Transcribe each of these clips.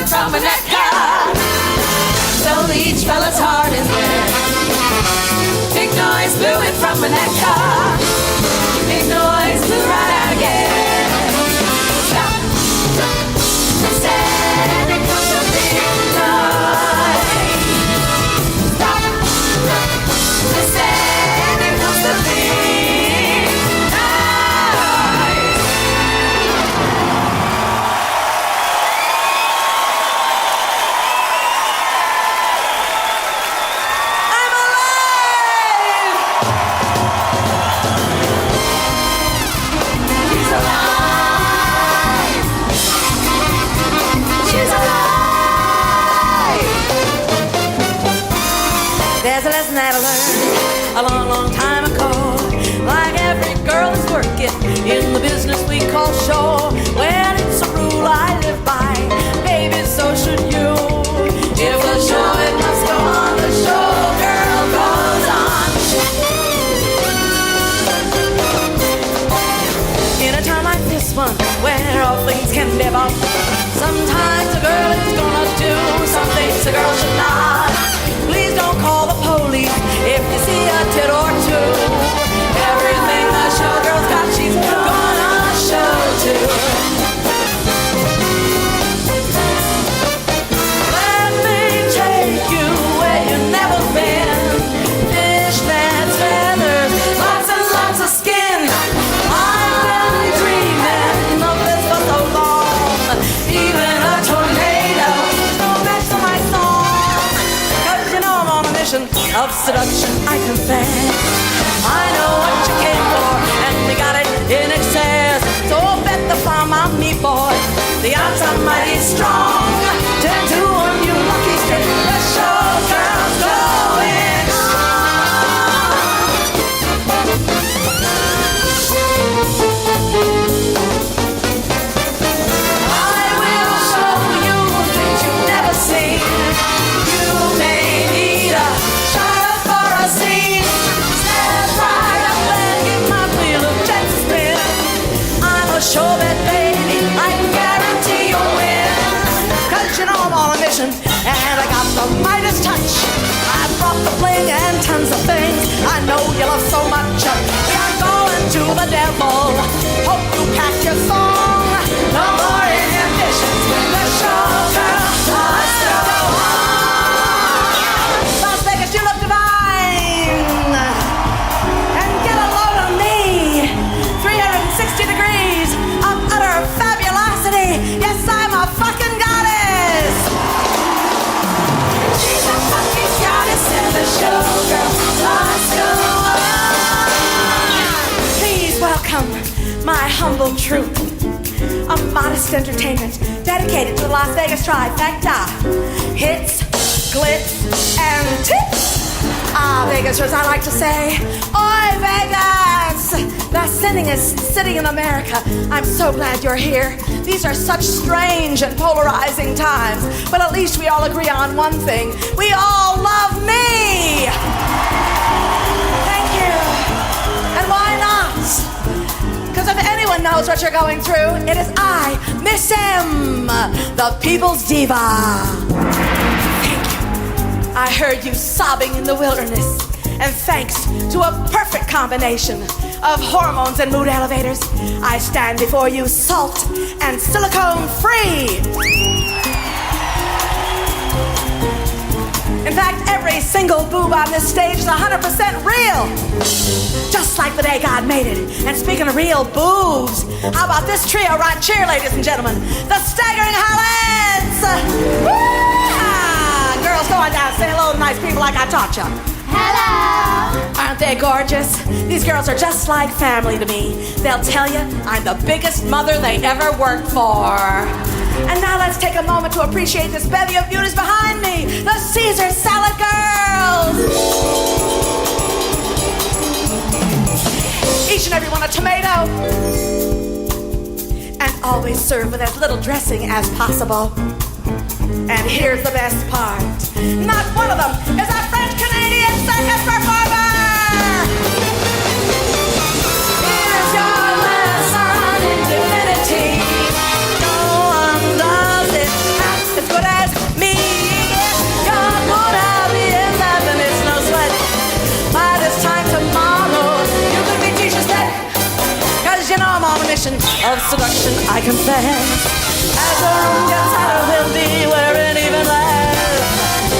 From a neck car, so each fella's heart is red. Big noise blew in from a neck car. Big noise blew right out again. Stop, I said, and it comes a big noise. Stop, I said, and it comes a big noise. There's a lesson that I learned a long, long time ago. Like every girl is working in the business we call show. Well, it's a rule I live by, baby, so should you. If the show, it must go on, the showgirl goes on. In a time like this one, where all things can be bought, sometimes a girl is gonna do some things a girl should not. Please don't call the police if you see a tit or two. Everything the showgirl's got, she's gonna show too. Let me take you where you've never been. Fishnets, feathers, lots and lots of skin. I've been dreaming of this for so long. Even a tornado is no match for my song. 'Cause you know I'm on a mission of seduction, I confess. I know what you came for, and we got it in excess. So bet the farm on me, boy. The odds are mighty strong. 10 to 1, you lucky stick. The showgirl's going on. bling and tons of things I know you love so much. We are going to the devil. Hope you pack your song. No more inhibitions when the showgirl must go on. Las Vegas, you look divine. And get a load of me. 360 degrees of utter fabulosity. Yes, I'm a fucking goddess. She's a fucking goddess and the showgirl must go on. Please welcome my humble troupe of modest entertainment dedicated to the Las Vegas trifecta. Hits, glitz, and tips. Ah, Vegas, as I like to say, oi, Vegas! The sinningest city in America. I'm so glad you're here. These are such strange and polarizing times, but at least we all agree on one thing. We all love me! Thank you. And why not? Because if anyone knows what you're going through, it is I, Miss M, the People's Diva. Thank you. I heard you sobbing in the wilderness, and thanks to a perfect combination of hormones and mood elevators, I stand before you salt and silicone free. In fact, every single boob on this stage is 100% real. Just like the day God made it. And speaking of real boobs, how about this trio right here, ladies and gentlemen? The Staggering Highlands! Woo! Girls, go on down, say hello to nice people like I taught you. Hello! Aren't they gorgeous? These girls are just like family to me. They'll tell you I'm the biggest mother they ever worked for. And now let's take a moment to appreciate this bevy of beauties behind me, the Caesar Salad Girls. Each and every one a tomato. And always serve with as little dressing as possible. And here's the best part. Not one of them is a French-Canadian circus performer. Here's your lesson in divinity. No one does it half as good as me. You're gonna be in heaven, it's no sweat. By this time tomorrow, you could be teacher's pet. Cause you know I'm on a mission of seduction, I confess. As the room gets hotter, we'll be wearing even less.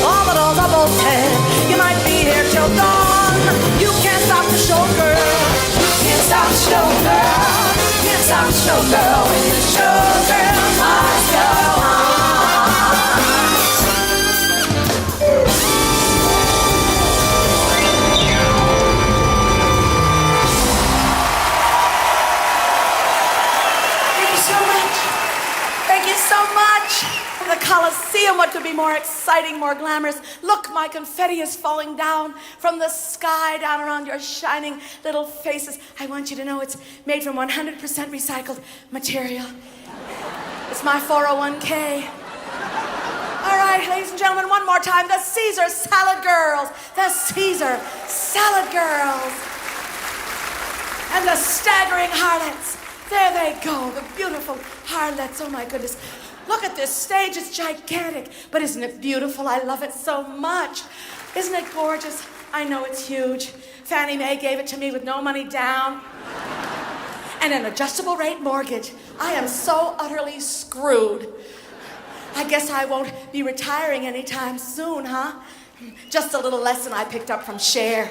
All the doors are bolted. You might be here till dawn. You can't stop the showgirl. You can't stop the showgirl. Can't stop the showgirl when the showgirl must go on. Thank you so much. Thank you so much. The Coliseum, what could be more exciting, more glamorous? Look, my confetti is falling down from the sky down around your shining little faces. I want you to know it's made from 100% recycled material. It's my 401k. All right, ladies and gentlemen, one more time. The Caesar Salad Girls. The Caesar Salad Girls. And the Staggering Harlots. There they go, the beautiful harlots. Oh my goodness. Look at this stage, it's gigantic. But isn't it beautiful? I love it so much. Isn't it gorgeous? I know it's huge. Fannie Mae gave it to me with no money down. And an adjustable rate mortgage. I am so utterly screwed. I guess I won't be retiring anytime soon, huh? Just a little lesson I picked up from Cher.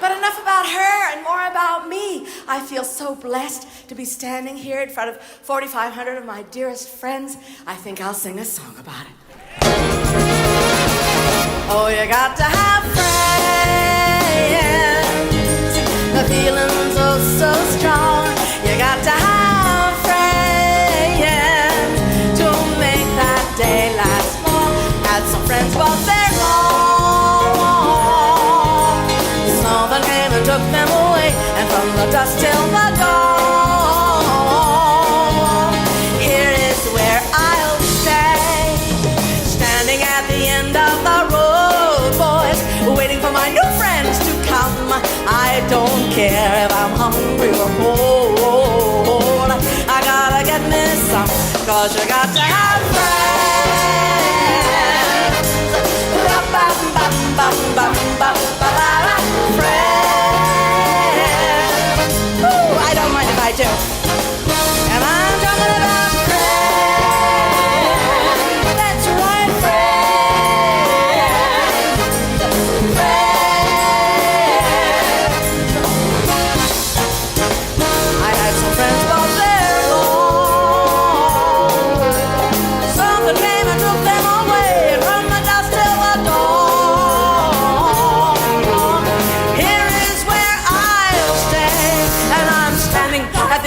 But enough about her and more about me. I feel so blessed to be standing here in front of 4,500 of my dearest friends. I think I'll sing a song about it. Oh, you got to have friends. The feeling's oh so strong. You got to have friends to make that day last long. Had some friends, but they're gone. Something came and took them away, and from the dusk till the dawn, here is where I'll stay, standing at the end of the road, boys, waiting for my new friends to come. I don't care if I'm hungry or cold, I gotta get me some, cause you got to have friends.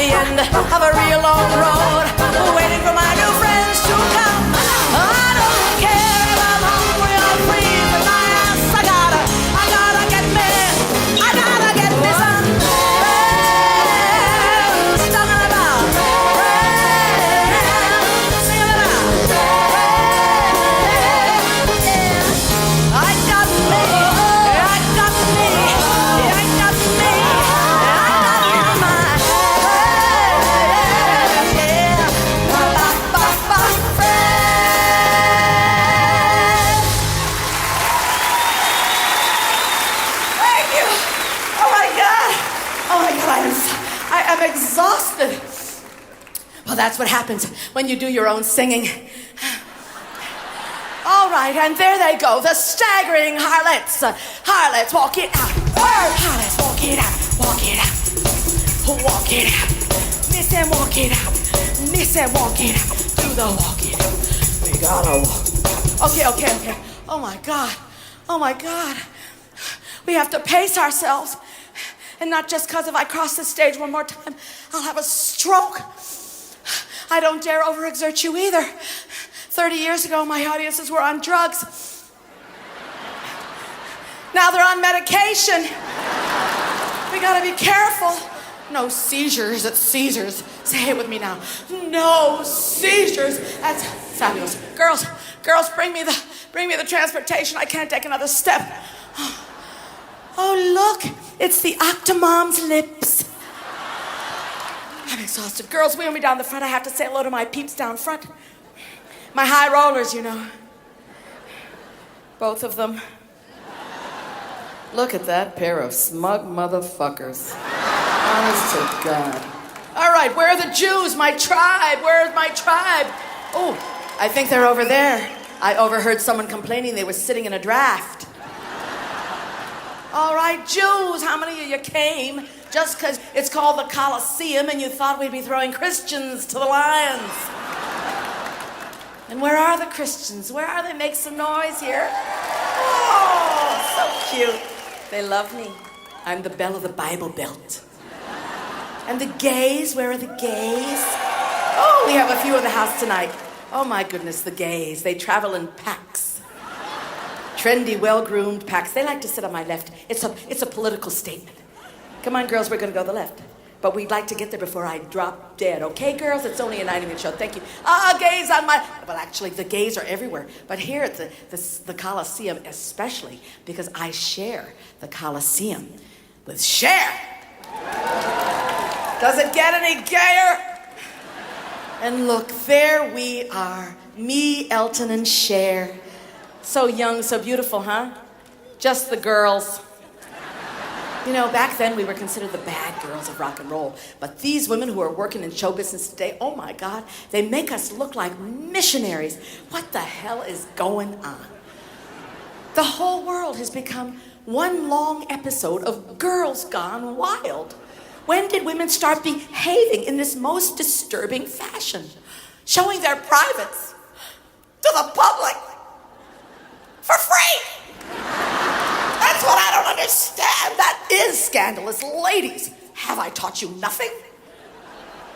the end of a real long road, waiting for my new friends to come. I don't care if I'm hungry or free, but my ass, I gotta get me some friends. Talking about friends, singing about friends. I got me, I got me, I got me, I got my friends, yeah, friends. Thank you. Oh my God. Oh my God, I am exhausted. Well, that's what happens when you do your own singing. All right, and there they go, the staggering harlots. Harlots, walk it out. Harlots, walk it out. Walk it out. Walk it out. Miss and walk it out. Miss and walk it out. Do the walk it out. We gotta walk. Okay. Oh my God. Oh my God. We have to pace ourselves. And not just because if I cross the stage one more time, I'll have a stroke. I don't dare overexert you either. 30 years ago, my audiences were on drugs. Now they're on medication. We gotta be careful. No seizures at Caesars. Say it with me now. No seizures. That's fabulous. Girls, bring me the transportation. I can't take another step. Oh, look, it's the Octomom's lips. I'm exhausted. Girls, wheel me down the front. I have to say hello to my peeps down front. My high rollers, you know. Both of them. Look at that pair of smug motherfuckers. Honest to God. All right, where are the Jews? My tribe. Where's my tribe? Oh, I think they're over there. I overheard someone complaining they were sitting in a draft. All right, Jews, how many of you came just because it's called the Coliseum and you thought we'd be throwing Christians to the lions? And where are the Christians? Where are they? Make some noise here. Oh, so cute. They love me. I'm the belle of the Bible Belt. And the gays, where are the gays? Oh, we have a few in the house tonight. Oh my goodness, the gays. They travel in packs. Trendy, well-groomed packs. They like to sit on my left. It's a political statement. Come on, girls, we're gonna go the left. But we'd like to get there before I drop dead. Okay, girls? It's only a 90-minute show. Thank you. Gays on my... Well, actually, the gays are everywhere. But here at the Coliseum especially, because I share the Coliseum with Cher. Does it get any gayer? And look, there we are. Me, Elton, and Cher. So young, so beautiful, huh? Just the girls. You know, back then we were considered the bad girls of rock and roll. But these women who are working in show business today, oh my God, they make us look like missionaries. What the hell is going on? The whole world has become one long episode of Girls Gone Wild. When did women start behaving in this most disturbing fashion? Showing their privates to the public for free. That's what I don't understand. That is scandalous. Ladies, have I taught you nothing?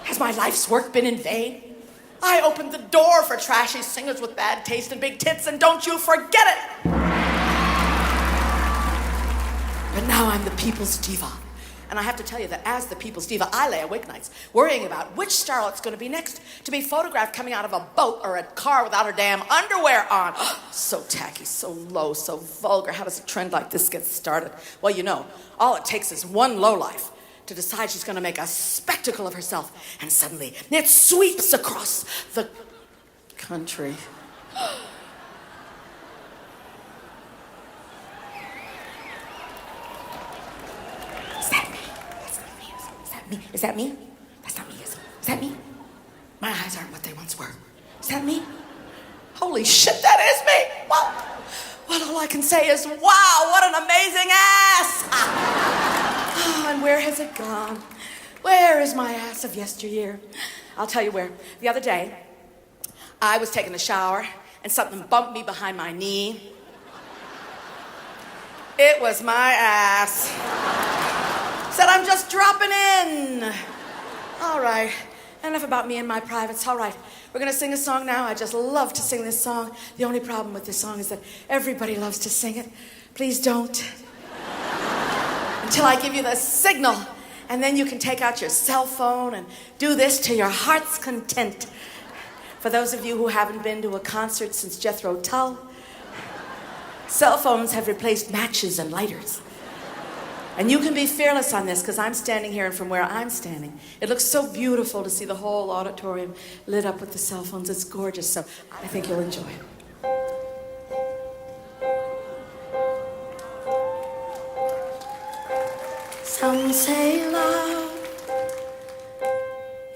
Has my life's work been in vain? I opened the door for trashy singers with bad taste and big tits, and don't you forget it. But now I'm the people's diva. And I have to tell you that as the people's diva, I lay awake nights worrying about which starlet's going to be next to be photographed coming out of a boat or a car without her damn underwear on. So tacky, so low, so vulgar. How does a trend like this get started? Well, you know, all it takes is one lowlife to decide she's going to make a spectacle of herself, and suddenly it sweeps across the country. Is that me? That's not me, is it? Is that me? My eyes aren't what they once were. Is that me? Holy shit, that is me! Well, all I can say is, wow, what an amazing ass! Oh, and where has it gone? Where is my ass of yesteryear? I'll tell you where. The other day, I was taking a shower, and something bumped me behind my knee. It was my ass. Said, I'm just dropping in. All right, enough about me and my privates. All right, we're gonna sing a song now. I just love to sing this song. The only problem with this song is that everybody loves to sing it. Please don't. Until I give you the signal, and then you can take out your cell phone and do this to your heart's content. For those of you who haven't been to a concert since Jethro Tull, cell phones have replaced matches and lighters. And you can be fearless on this, because I'm standing here, and from where I'm standing, it looks so beautiful to see the whole auditorium lit up with the cell phones. It's gorgeous, so I think you'll enjoy it. Some say love,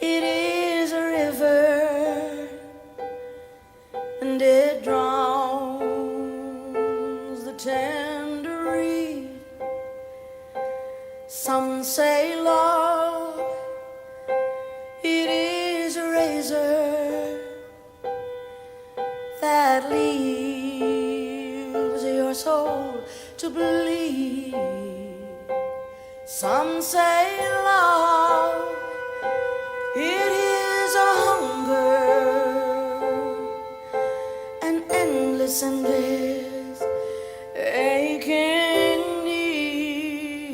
it is a river, and it drowns the tender reed. Some say love, it is a razor that leaves your soul to bleed. Some say love, it is a hunger, an endless and this aching need.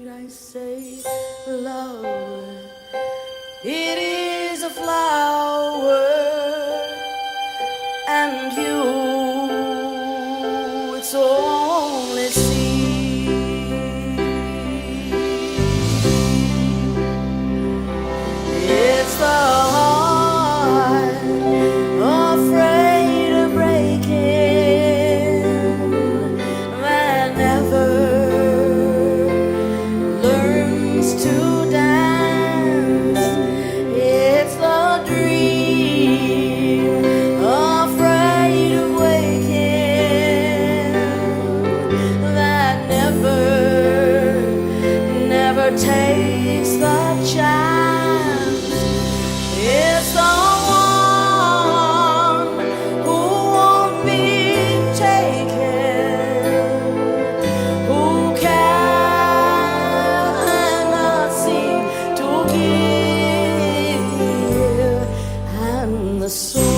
I say love, it is a flower, and you, it's only seed. It's the heart afraid of breaking that never learns to dance. It's the dream afraid of waking that never takes the chance. It's the one who won't be taken, who cannot seem to give, and the soul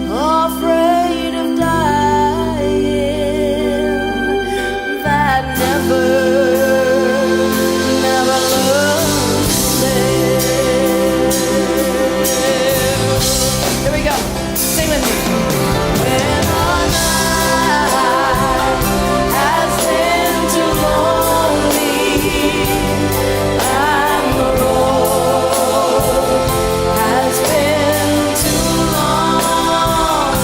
afraid of dying that never learns to live. Here we go. Sing with me. When our night has been too lonely and the road has been too long,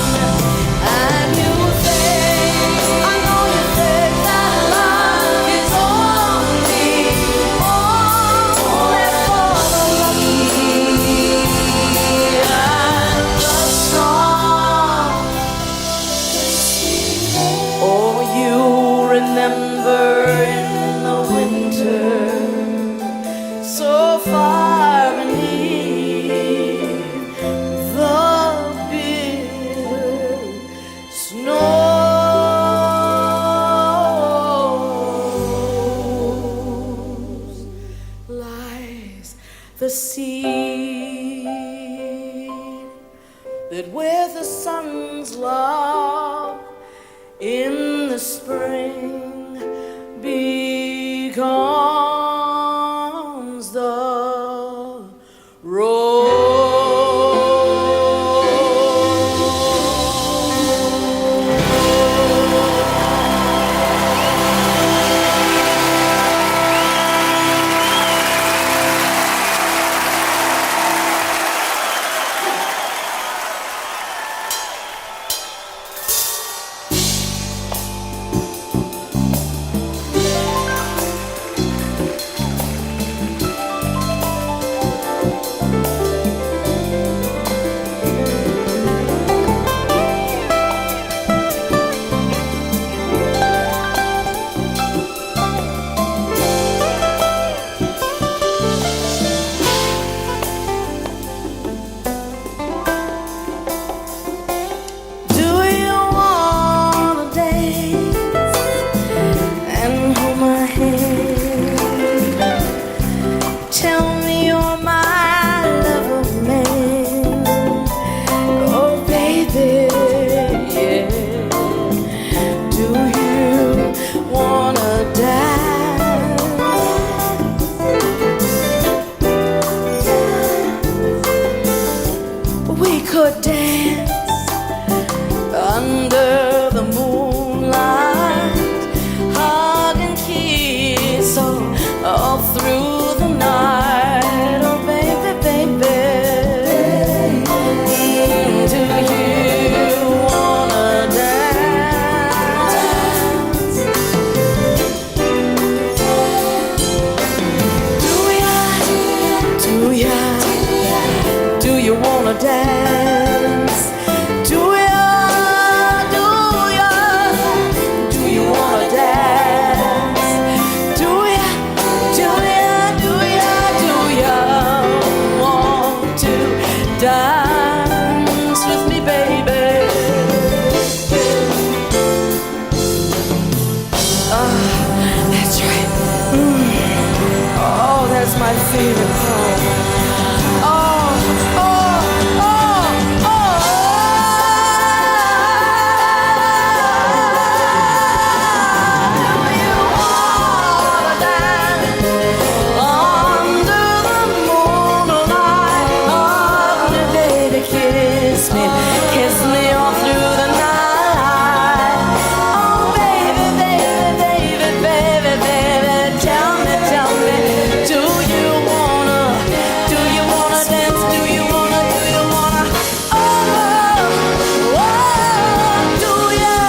and you think, I know you think that love is only for the lucky and the strong. Oh, you remember in the winter, so far beneath the bitter snows lies the seed that with the sun's love in the spring becomes the rose. my favorite home. Oh, oh, oh, oh. Do you wanna dance under the moonlight? Oh, baby, kiss me all through the night. Oh, baby, baby, baby, baby, baby, tell me, do you wanna dance? Do you wanna, oh, do you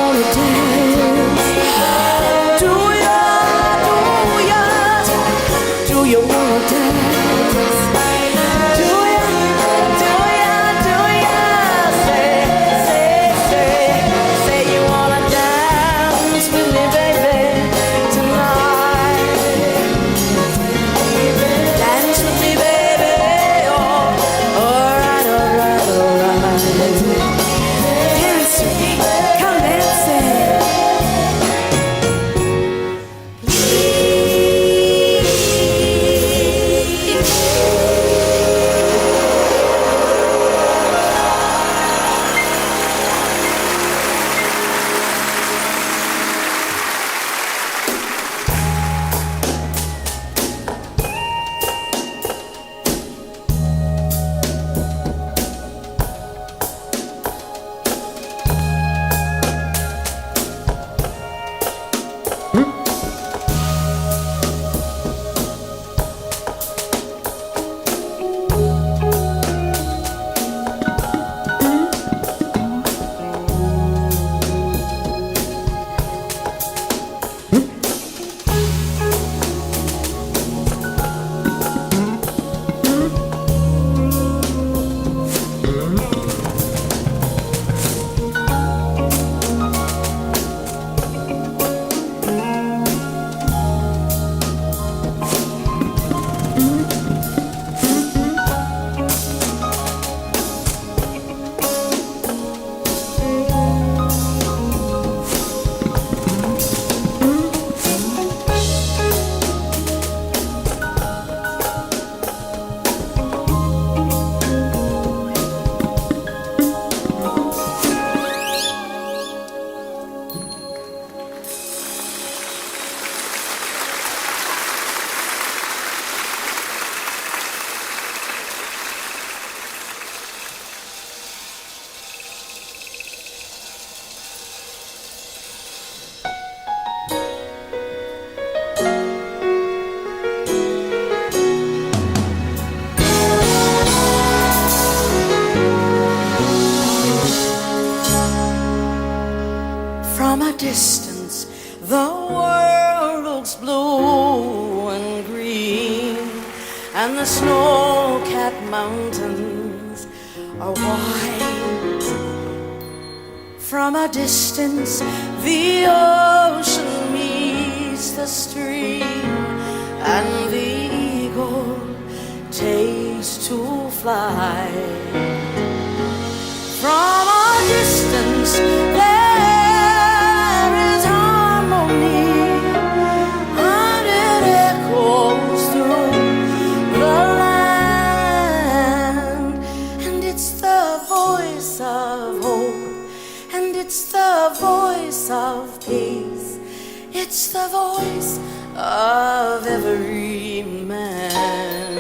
wanna dance? Do you wanna dance? Say you wanna dance with me, baby, tonight. Dance with me, baby, oh, alright. Dance with me, come dancing. From a distance, the world looks blue and green, and the snow-capped mountains are white. From a distance, the ocean meets the stream, and the eagle takes to fly. From a distance, there is harmony, and it echoes through the land. And it's the voice of hope, and it's the voice of peace. It's the voice of every man.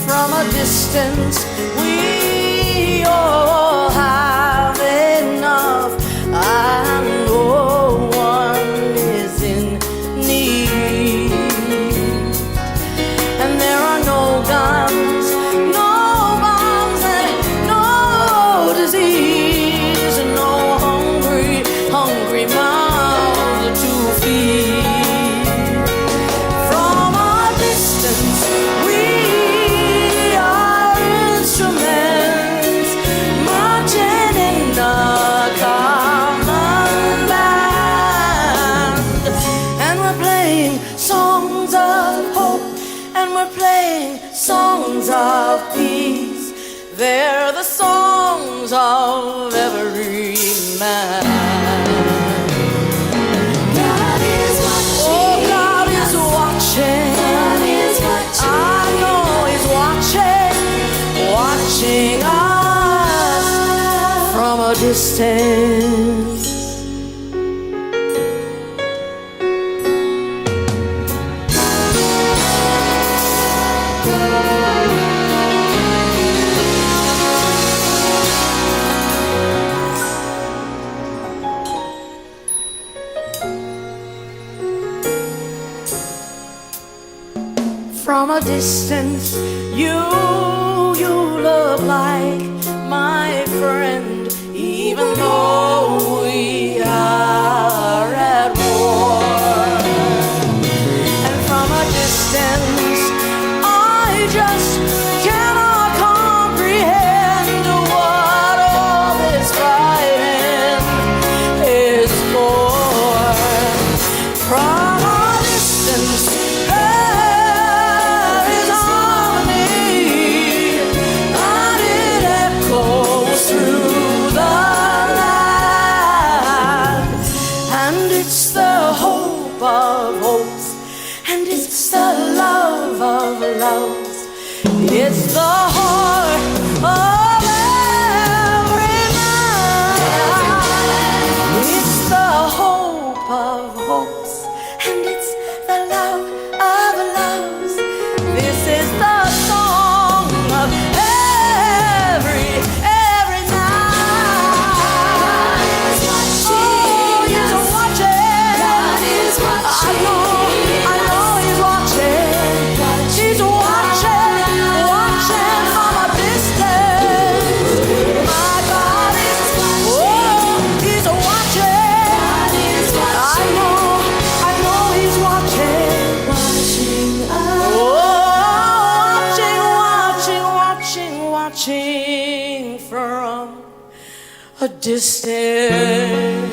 From a distance, we all have enough, and no one is in need. And there are no guns, no bombs, and no disease, and no hungry mouths to feed. From a distance, we are instruments marching in a common band, and we're playing songs of hope, and we're playing songs of peace. They're the songs of every man. God is watching. Oh, God is watching. God is watching. I know He's watching, watching us from a distance. From a distance, you look like my friend, even though we are at war. And from a distance, I just cannot comprehend what all this fighting is for. From a distance, it's the heart of every man. It's the hope of hopes, and it's the love of loves. This is the song of every night. Oh, He's watching. God is watching. I know He's watching. He's watching. From a distance.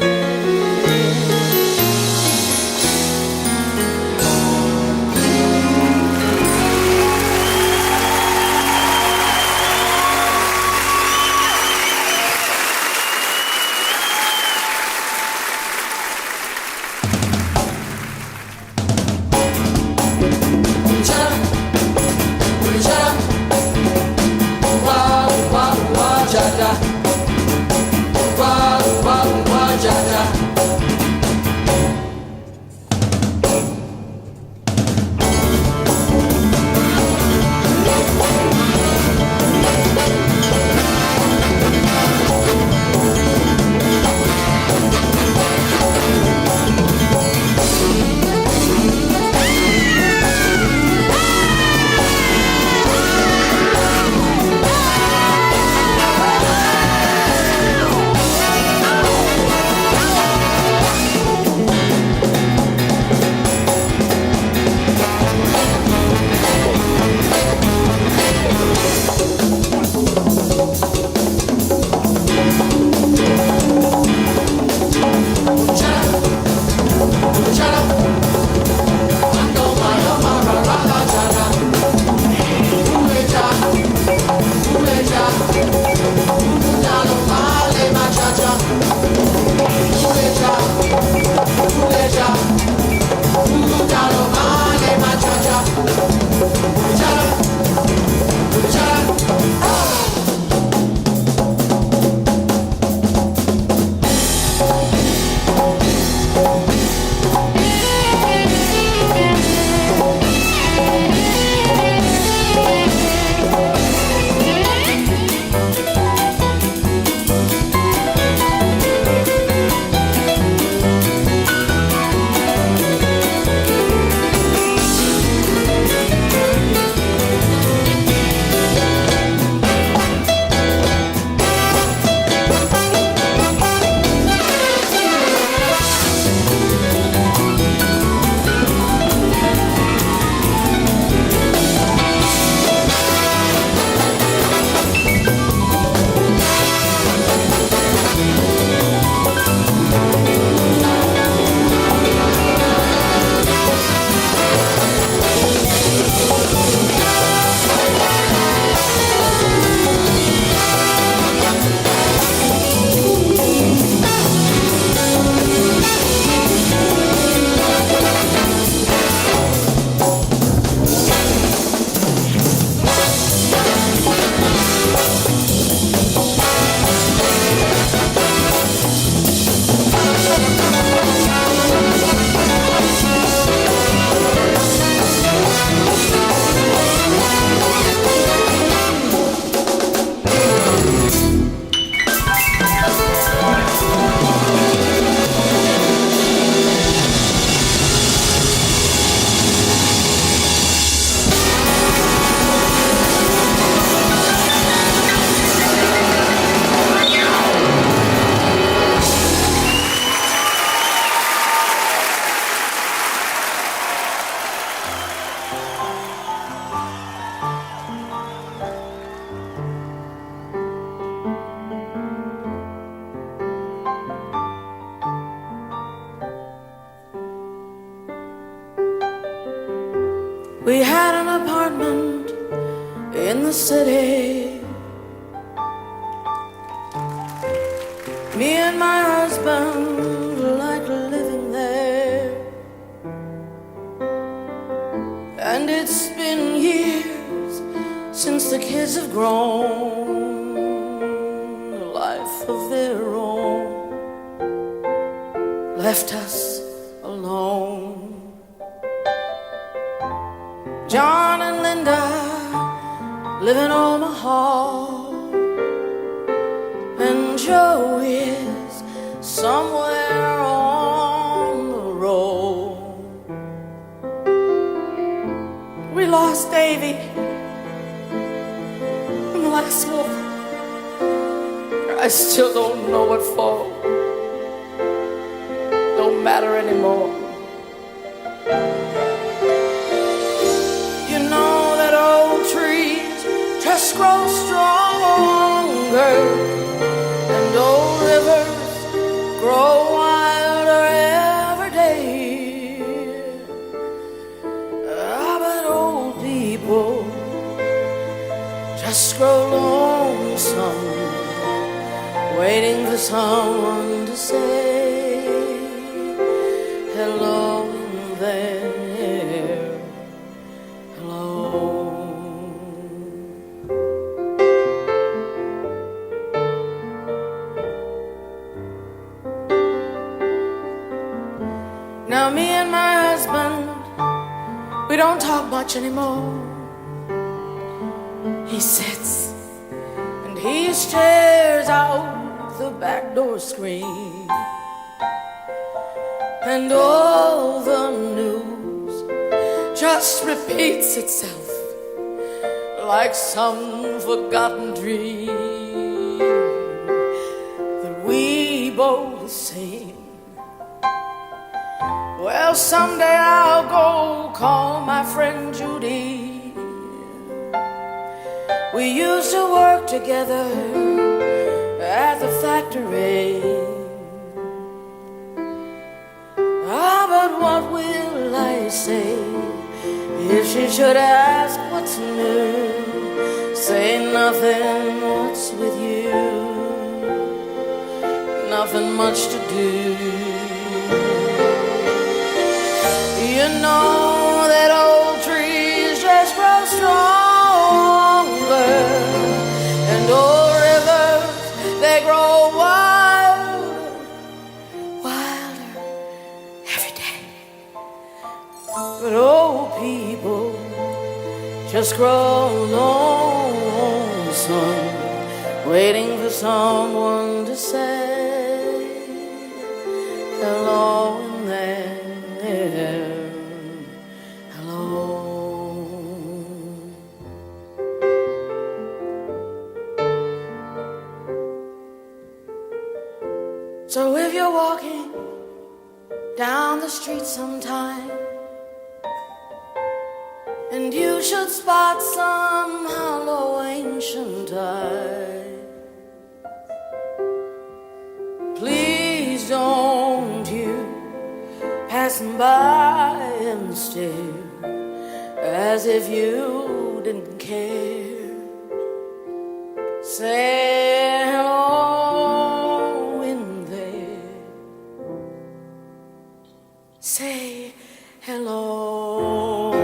Wow, wow, wow, We had an apartment in the city. Me and my husband like living there. And it's been years since the kids have grown a life of their own, left us alone. John and Linda live in Omaha, and Joe is somewhere on the road. We lost Davy in the last war. I still don't know what for. Don't matter anymore. You know that old trees just grow stronger, and old rivers grow wilder every day. But old people just grow lonesome, waiting for someone to say hello in there, hello. Now me and my husband, we don't talk much anymore. He sits and he stares out the back door screen, and all the news just repeats itself like some forgotten dream that we both seen. Well, someday I'll go call my friend Judy. We used to work together at the factory. But what will I say if she should ask what's new? Say nothing, what's with you? Nothing much to do. You know that old trees just grow stronger, and old rivers, they grow wilder, wilder every day. But old people just grow lonesome, waiting for someone to say hello in there, hello. So if you're walking down the street sometime, and you should spot some hollow ancient tie, please don't you passing by and stare as if you didn't care. Say hello in there. Say hello.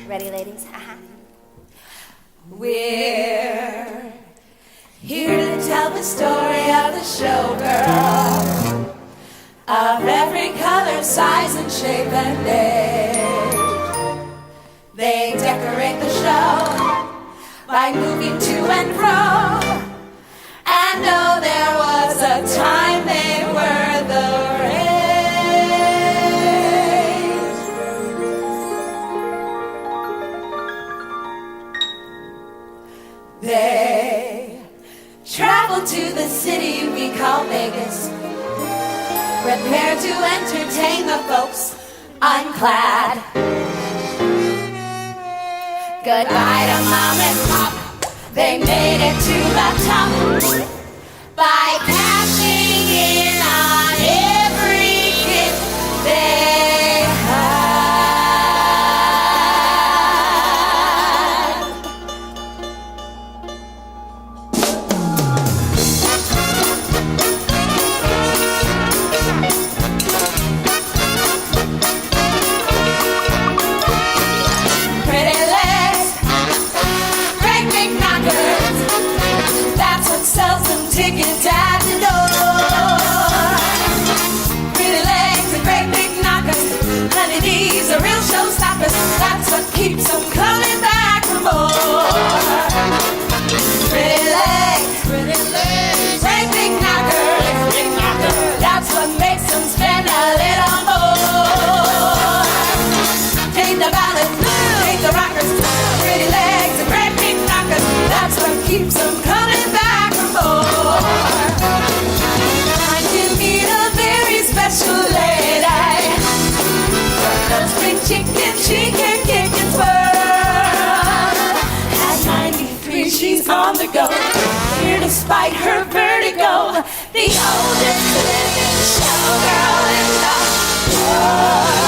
Ready, ladies? We're here to tell the story of the showgirl, of every color, size, and shape and age. They decorate the show by moving to and fro, and oh, there was a time They travel to the city we call Vegas, prepare to entertain the folks unclad. Goodbye to mom and pop, they made it to the top by cashing in on every gift they had. Pretty legs, great big knockers, that's what sells them tickets at the door. Pretty legs and great big knockers, honey, these are real showstoppers. That's what keeps them coming back for more. Pretty legs, great big knockers, that's what makes them spend a little more. Take the ballad, take the rockers, pretty legs and great big knockers, that's what keeps them coming back for more. Time to meet a very special lady, from spring chicken she can kick and twirl. At 93 she's on the go, here despite her vertigo, the oldest living showgirl in the world.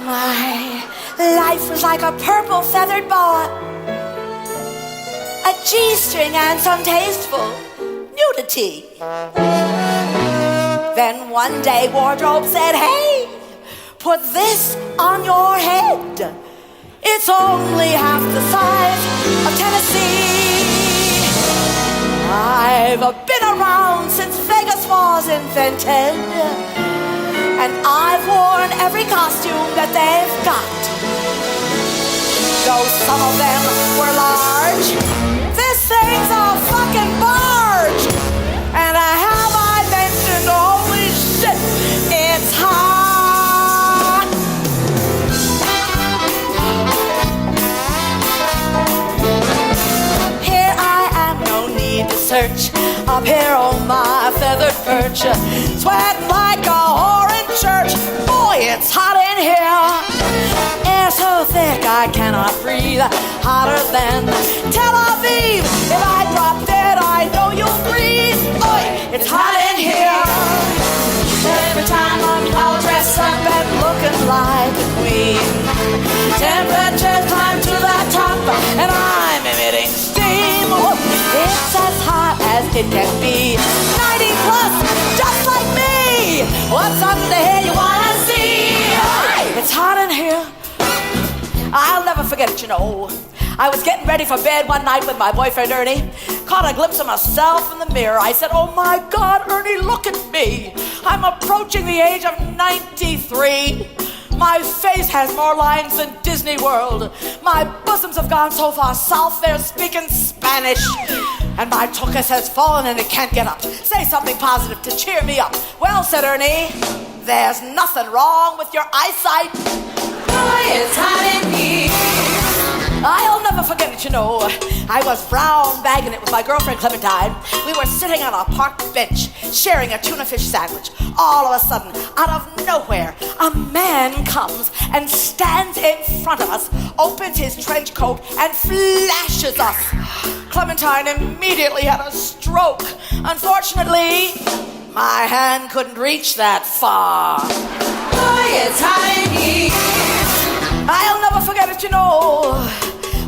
My life was like a purple feathered boa, a G-string and some tasteful nudity. Then one day wardrobe said, hey, put this on your head. It's only half the size of Tennessee. I've been around since Vegas was invented, and I've worn every costume that they've got. Though some of them were large, this thing's a fucking barge. And have I mentioned, holy shit, it's hot. Here I am, no need to search, up here on my feathered perch, sweating like a whore in church. Boy, it's hot in here. Air so thick I cannot breathe, hotter than Tel Aviv. If I drop dead, I know you'll breathe. Boy, it's hot in here. Every time I'm all dressed up and looking like a queen, temperatures climb to the top and I'm emitting steam. It's as hot as it can be, 90 plus, just like me. What's up there you wanna see? It's hot in here. I'll never forget it, you know. I was getting ready for bed one night with my boyfriend Ernie. Caught a glimpse of myself in the mirror. I said, oh my God, Ernie, look at me. I'm approaching the age of 93. My face has more lines than Disney World. My bosoms have gone so far south, they're speaking Spanish. And my tuchus has fallen and it can't get up. Say something positive to cheer me up. Well, said Ernie, there's nothing wrong with your eyesight. Boy, it's hot in here. I'll never forget it, you know. I was brown bagging it with my girlfriend Clementine. We were sitting on a park bench, sharing a tuna fish sandwich. All of a sudden, out of nowhere, a man comes and stands in front of us, opens his trench coat, and flashes us. Clementine immediately had a stroke. Unfortunately, my hand couldn't reach that far. Boy, it's hot in here. I'll never forget it, you know.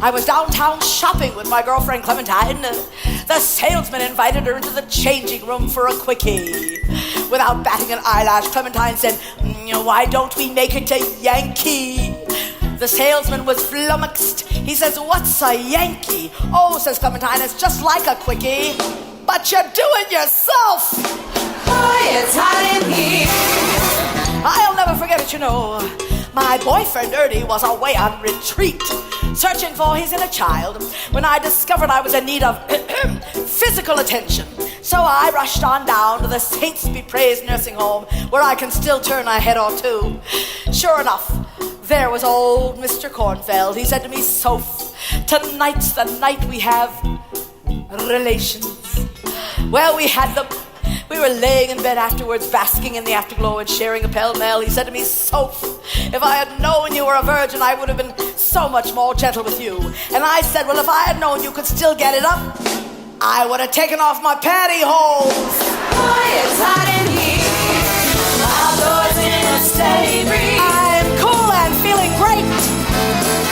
I was downtown shopping with my girlfriend Clementine. The salesman invited her into the changing room for a quickie. Without batting an eyelash, Clementine said, why don't we make it to Yankee? The salesman was flummoxed. He says, what's a Yankee? Oh, says Clementine, it's just like a quickie, but you do it yourself. Boy, it's hot in here. I'll never forget it, you know. My boyfriend Ernie was away on retreat, searching for his inner child, when I discovered I was in need of physical attention. So I rushed on down to the Saints Be Praised nursing home, where I can still turn a head or two. Sure enough, there was old Mr. Cornfeld. He said to me, Soph, tonight's the night we have relations. Well, we had them. We were laying in bed afterwards, basking in the afterglow and sharing a pell-mell. He said to me, Soph, if I had known you were a virgin, I would have been so much more gentle with you. And I said, well, if I had known you could still get it up, I would have taken off my pantyhose. Boy, it's hot in here. Outdoors in a steady breeze. I'm cool and feeling great.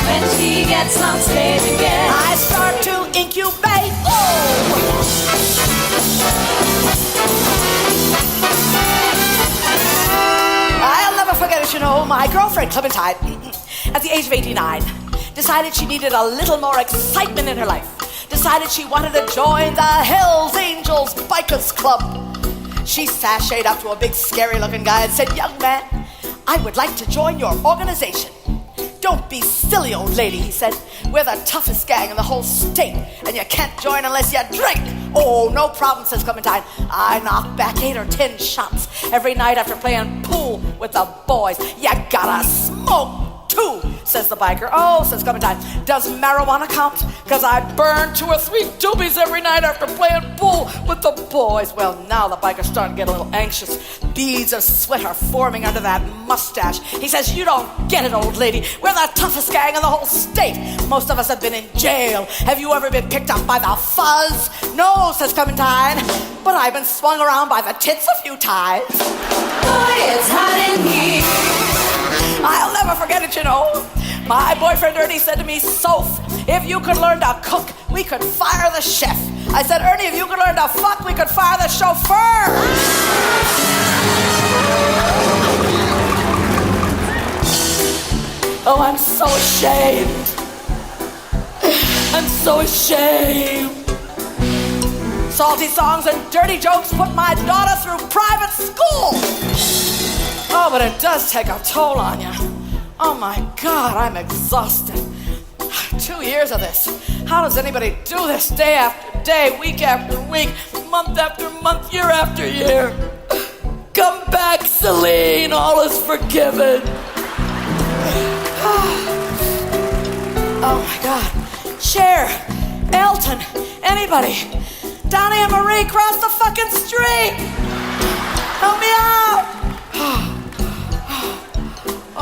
When she gets on stage again, I start to incubate. I'll never forget it, you know. My girlfriend, Clementine, at the age of 89, decided she needed a little more excitement in her life. Decided she wanted to join the Hells Angels Bikers Club. She sashayed up to a big scary-looking guy and said, young man, I would like to join your organization. Don't be silly, old lady, he said. We're the toughest gang in the whole state, and you can't join unless you drink. Oh, no problem, says Clementine. I knock back 8 or 10 shots every night after playing pool with the boys. You gotta smoke too, says the biker. Oh, says Clementine, does marijuana count? Because I burn 2 or 3 doobies every night after playing pool with the boys. Well, now the biker's starting to get a little anxious. Beads of sweat are forming under that mustache. He says, you don't get it, old lady. We're the toughest gang in the whole state. Most of us have been in jail. Have you ever been picked up by the fuzz? No, says Clementine, but I've been swung around by the tits a few times. Boy, it's hot in here. I'll never forget it, you know. My boyfriend Ernie said to me, Soph, if you could learn to cook, we could fire the chef. I said, Ernie, if you could learn to fuck, we could fire the chauffeur. Oh, I'm so ashamed. I'm so ashamed. Salty songs and dirty jokes put my daughter through private school. Oh, but it does take a toll on you. Oh my God, I'm exhausted. 2 years of this. How does anybody do this day after day, week after week, month after month, year after year? Come back, Celine, all is forgiven. Oh my God. Cher, Elton, anybody. Donnie and Marie, cross the fucking street. Help me out.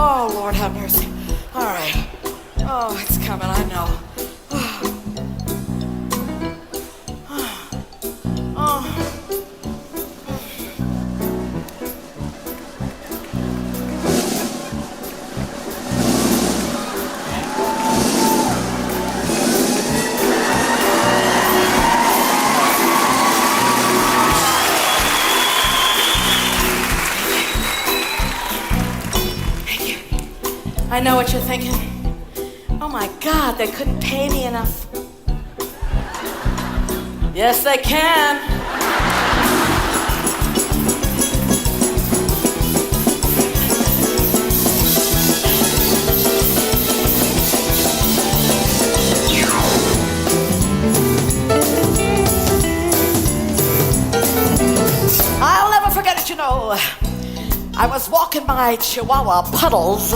Oh, Lord have mercy. All right. Oh, it's coming, I know. I know what you're thinking. Oh my God, they couldn't pay me enough. Yes, they can. I'll never forget it, you know. I was walking my Chihuahua puddles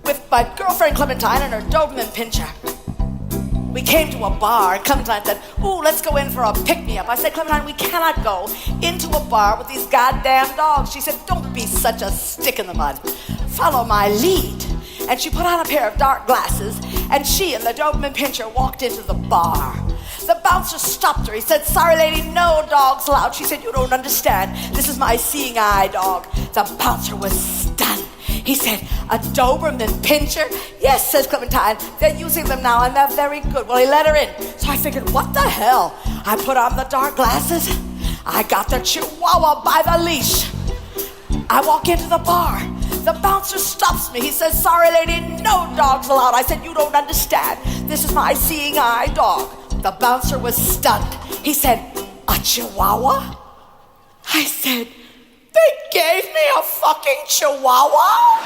with my girlfriend Clementine and her Doberman Pinscher. We came to a bar and Clementine said, ooh, let's go in for a pick-me-up. I said, Clementine, we cannot go into a bar with these goddamn dogs. She said, don't be such a stick in the mud. Follow my lead. And she put on a pair of dark glasses and she and the Doberman Pinscher walked into the bar. The bouncer stopped her. He said, sorry, lady, no dogs allowed. She said, you don't understand. This is my seeing eye dog. The bouncer was stunned. He said, a Doberman Pinscher? Yes, says Clementine. They're using them now and they're very good. Well, he let her in. So I figured, what the hell? I put on the dark glasses. I got the Chihuahua by the leash. I walk into the bar. The bouncer stops me. He says, sorry lady, no dogs allowed. I said, you don't understand. This is my seeing eye dog. The bouncer was stunned. He said, a chihuahua? I said, they gave me a fucking chihuahua?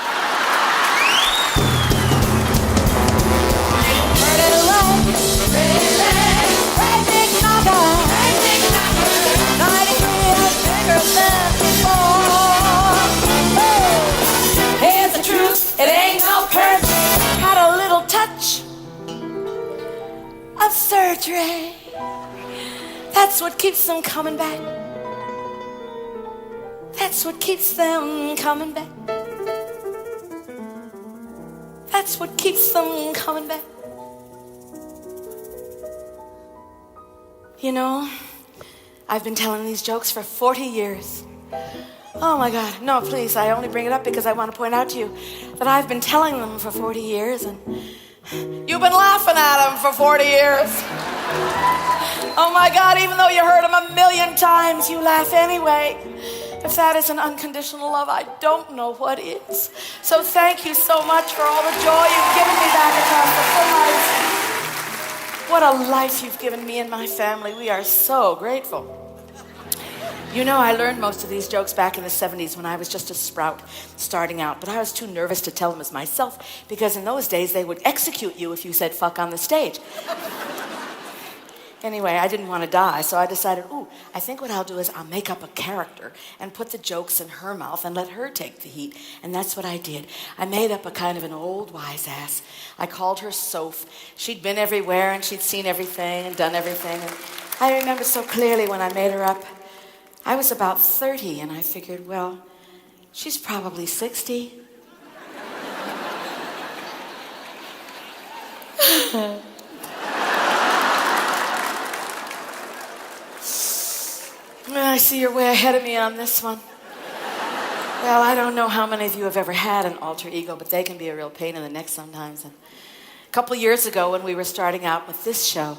Here's the truth, it ain't no curse. Had a little touch of surgery. That's what keeps them coming back. That's what keeps them coming back. That's what keeps them coming back. You know, I've been telling these jokes for 40 years. Oh my God, no, please, I only bring it up because I want to point out to you that I've been telling them for 40 years and you've been laughing at them for 40 years. Oh my God, even though you heard them a million times, you laugh anyway. If that isn't unconditional love, I don't know what is. So thank you so much for all the joy you've given me back across the full life. What a life you've given me and my family. We are so grateful. You know, I learned most of these jokes back in the 70s when I was just a sprout starting out, but I was too nervous to tell them as myself because in those days they would execute you if you said fuck on the stage. Anyway, I didn't want to die, so I decided, I think what I'll do is I'll make up a character and put the jokes in her mouth and let her take the heat. And that's what I did. I made up a kind of an old wise ass. I called her Soph. She'd been everywhere and she'd seen everything and done everything. And I remember so clearly when I made her up. I was about 30 and I figured, well, she's probably 60. I see you're way ahead of me on this one. Well, I don't know how many of you have ever had an alter ego, but they can be a real pain in the neck sometimes. And a couple years ago when we were starting out with this show,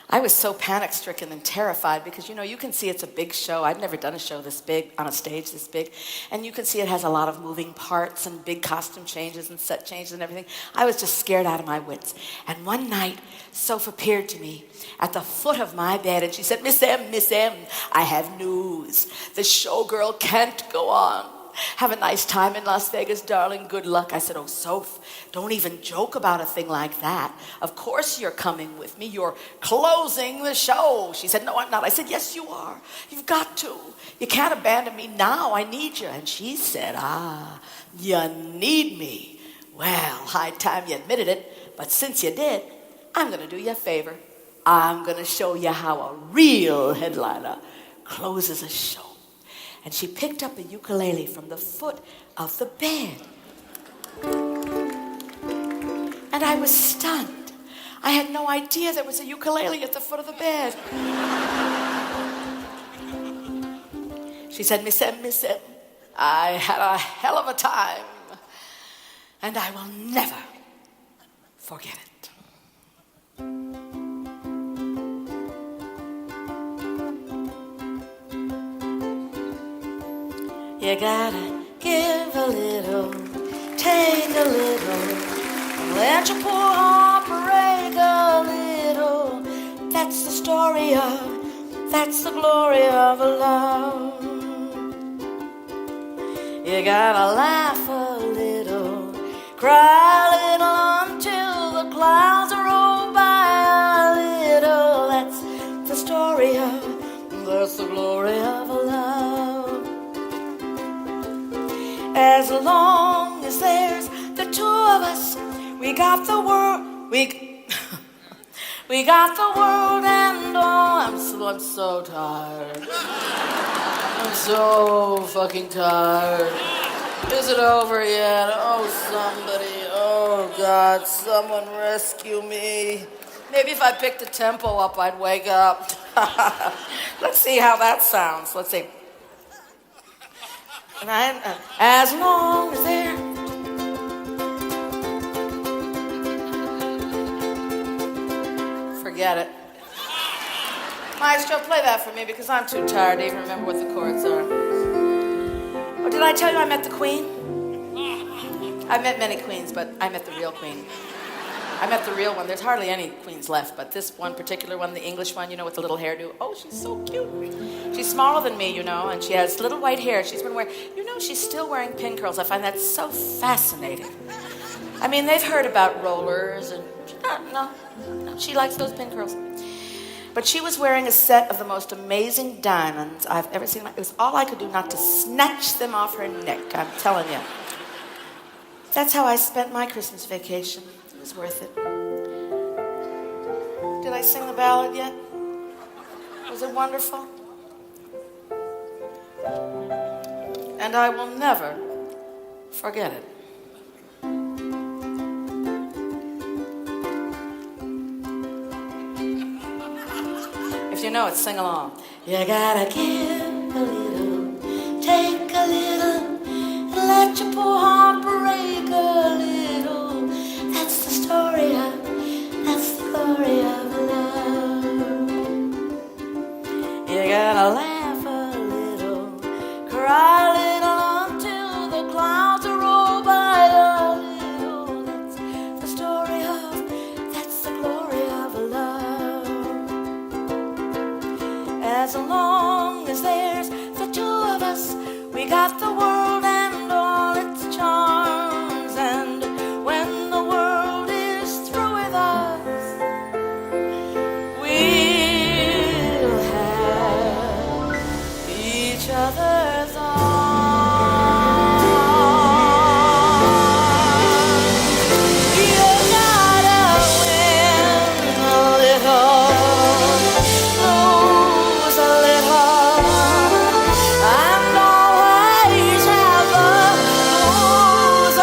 I was so panic-stricken and terrified because, you know, you can see it's a big show. I'd never done a show this big, on a stage this big. And you can see it has a lot of moving parts and big costume changes and set changes and everything. I was just scared out of my wits. And one night, Soph appeared to me at the foot of my bed and she said, Miss M, I have news. The Showgirl can't go on. Have a nice time in Las Vegas, darling. Good luck. I said, oh, Soph, don't even joke about a thing like that. Of course you're coming with me. You're closing the show. She said, no, I'm not. I said, yes, you are. You've got to. You can't abandon me now. I need you. And she said, you need me. Well, high time you admitted it. But since you did, I'm going to do you a favor. I'm going to show you how a real headliner closes a show. And she picked up a ukulele from the foot of the bed. And I was stunned. I had no idea there was a ukulele at the foot of the bed. She said, Miss M, I had a hell of a time. And I will never forget it. You gotta give a little, take a little, let your poor heart break a little. That's the story of, that's the glory of a love. You gotta laugh a little, cry a little until the clouds roll by a little. That's the story of, that's the glory of a love. As long as there's the two of us, we got the world, we got the world and all. I'm so tired. I'm so fucking tired. Is it over yet? Oh, somebody. Oh, God, someone rescue me. Maybe if I picked the tempo up, I'd wake up. Let's see how that sounds. Let's see. As long as there. Forget it. Maestro, play that for me because I'm too tired to even remember what the chords are. Oh, did I tell you I met the Queen? I've met many queens, but I met the real queen. I met the real one. There's hardly any queens left, but this one particular one, the English one, you know, with the little hairdo. Oh, she's so cute. She's smaller than me, you know, and she has little white hair. She's been wearing, you know, she's still wearing pin curls. I find that so fascinating. I mean, they've heard about rollers and, no, she likes those pin curls. But she was wearing a set of the most amazing diamonds I've ever seen. It was all I could do not to snatch them off her neck, I'm telling you. That's how I spent my Christmas vacation. It was worth it. Did I sing the ballad yet? Was it wonderful? And I will never forget it. If you know it, sing along. You gotta give a little, take a little, and let your poor heart break a little. That's the story that's the glory of love. You gotta laugh a little, cry a little until the clouds roll by a little. That's the story that's the glory of love. As long as there's the two of us, we got the world and all its charms. And when the world is through with us, we'll have each other's arms. You gotta win a little, lose a little, and always have a lose a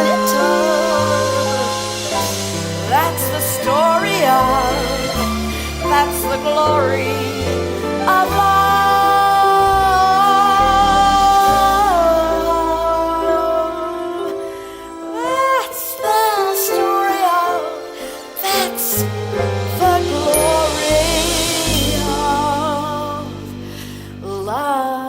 little. That's the story that's the glory of love. That's the story that's the glory of love.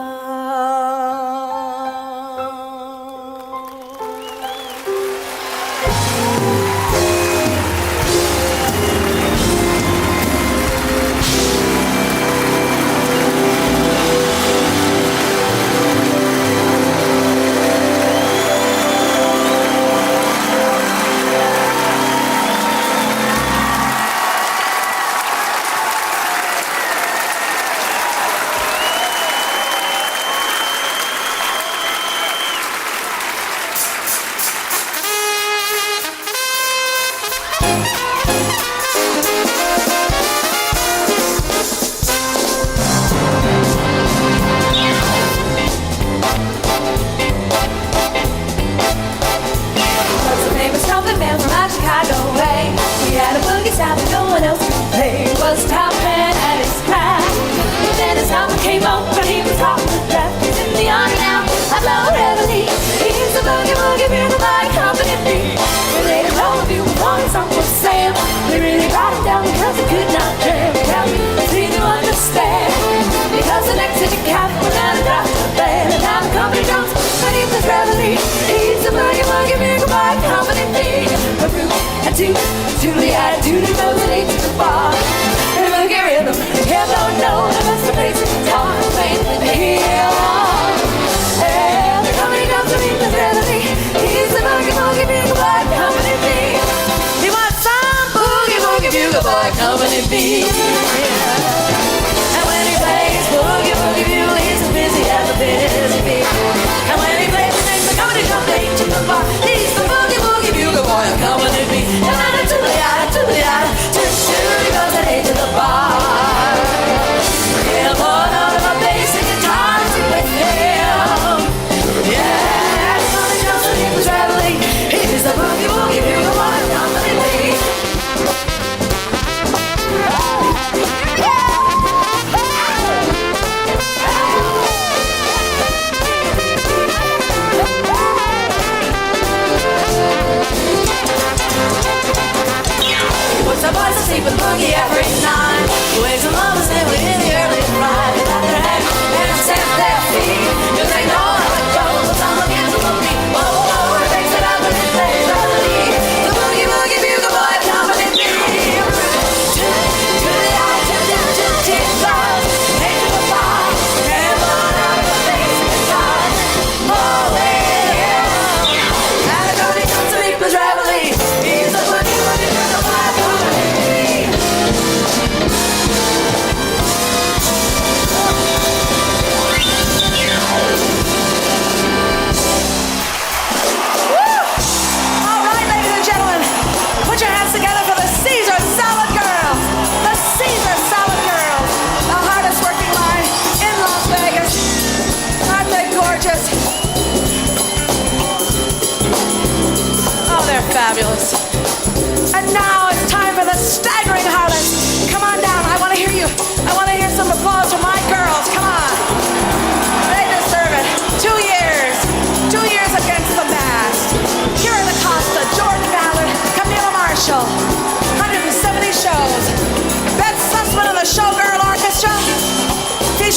Was the famous trumpet man from out Chicago way. He had a boogie sound that no one else could play. He was a top man at his craft. But then his number came up and he was hot to death. He's in the army now, I blow readily. He's a boogie woogie bugle by company B. We laid a roll of you before his Uncle Sam. We really brought him down because he could not jam. Tell me, seem to understand. Because the next city cap went out and dropped the band. And now the company drums beneath his reveille. He's a boogie woogie bugle by company B. A root and two the attitude and knows it ain't the bar. And a boogie rhythm, and hell don't know the best to play the guitar and play with the heel. And the company drums beneath his reveille. He's a boogie woogie bugle by company B. He wants some boogie woogie bugle by company B. And when he plays boogie woogie bugle, he's as busy as a busy bee. And when he plays the things, the company comes late to the bar. He's the boogie woogie bugle boy of company B. And then to the eye, he goes and to the bar. He'll put on a bass and guitar with him. Yeah, that's Johnny Johnson, he was traveling. He's the boogie woogie bugle boy of company B. Puts the boys to sleep with boogie every night. He wakes them up and say we in the early ride. They clap their hands and set their feet. 'Cause they know how it goes. The song begins with a beat. Whoa, whoa, it makes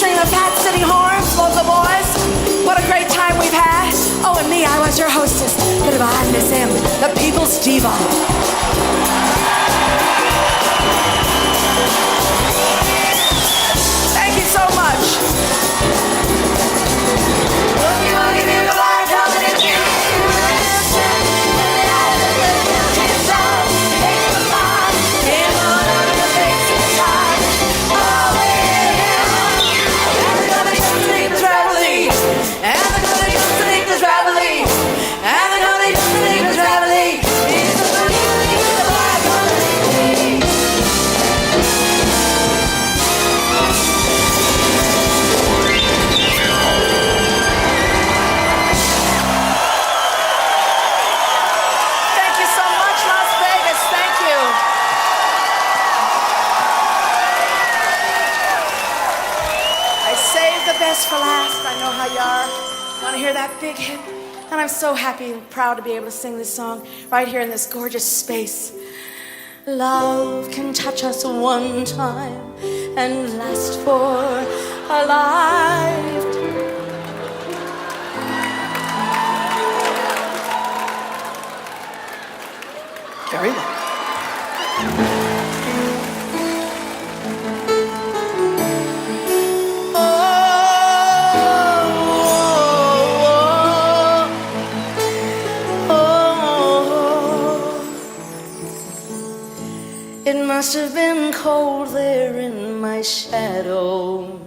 featuring the Fat City Horns, local boys. What a great time we've had. Oh, and me, I was your hostess. Goodbye, Miss M, the people's diva. Thank you so much. For last, I know how you are. Want to hear that big hit? And I'm so happy and proud to be able to sing this song right here in this gorgeous space. Love can touch us one time and last for a life. Very well. It must have been cold there in my shadow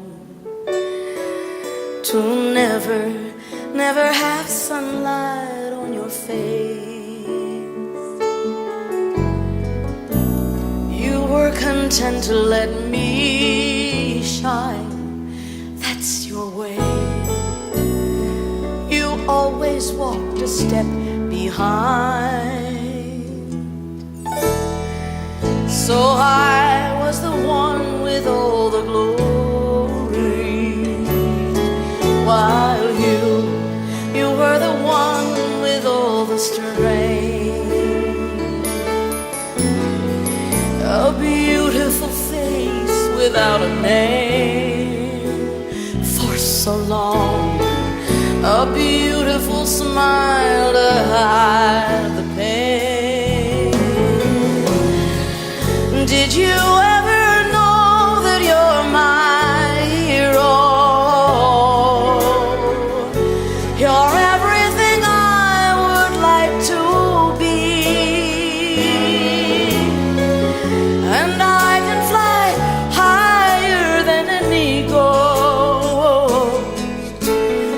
to never have sunlight on your face. You were content to let me shine, that's your way. You always walked a step behind. So I was the one with all the glory, while you were the one with all the strength. A beautiful face without a name for so long. A beautiful smile to hide the pain. Did you ever know that you're my hero? You're everything I would like to be. And I can fly higher than an eagle,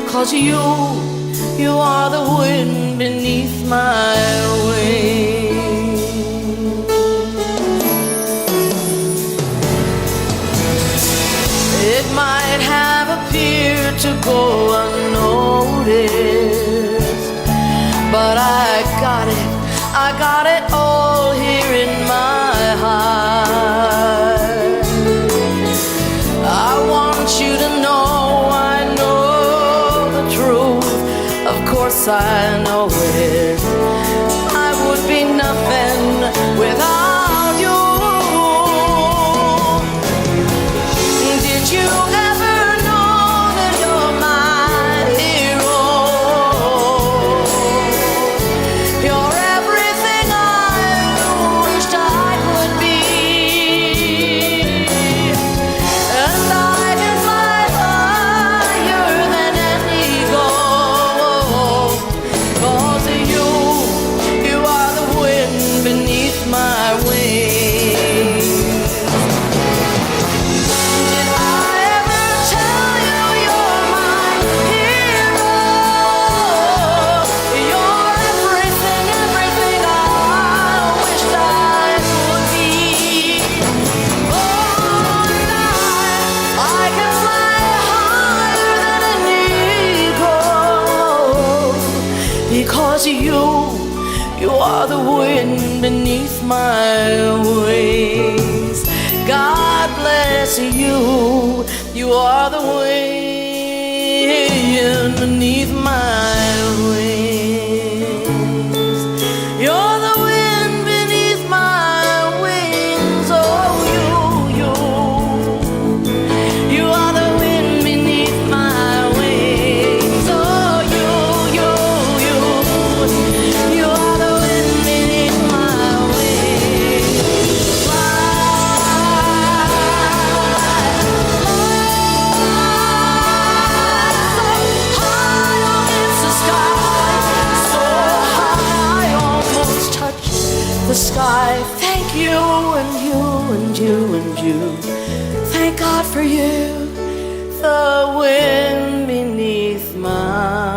'cause you are the wind beneath my wings. It might have appeared to go unnoticed, but I got it all here in my heart. I want you to know I know the truth, of course I know it. I would be nothing without you. Did you ever know that you're my hero? You're everything I wished I could be. And I can fly higher than an eagle, 'cause you are the wind beneath my wings. Did I ever tell you you're my hero? You're everything I wished I could be. Oh, and I can fly higher than an eagle, because you are the wind beneath my wings. God bless you. You are the wind beneath my wings. You're the wind beneath my wings. Oh, you are the wind you. Thank God for you, the wind beneath my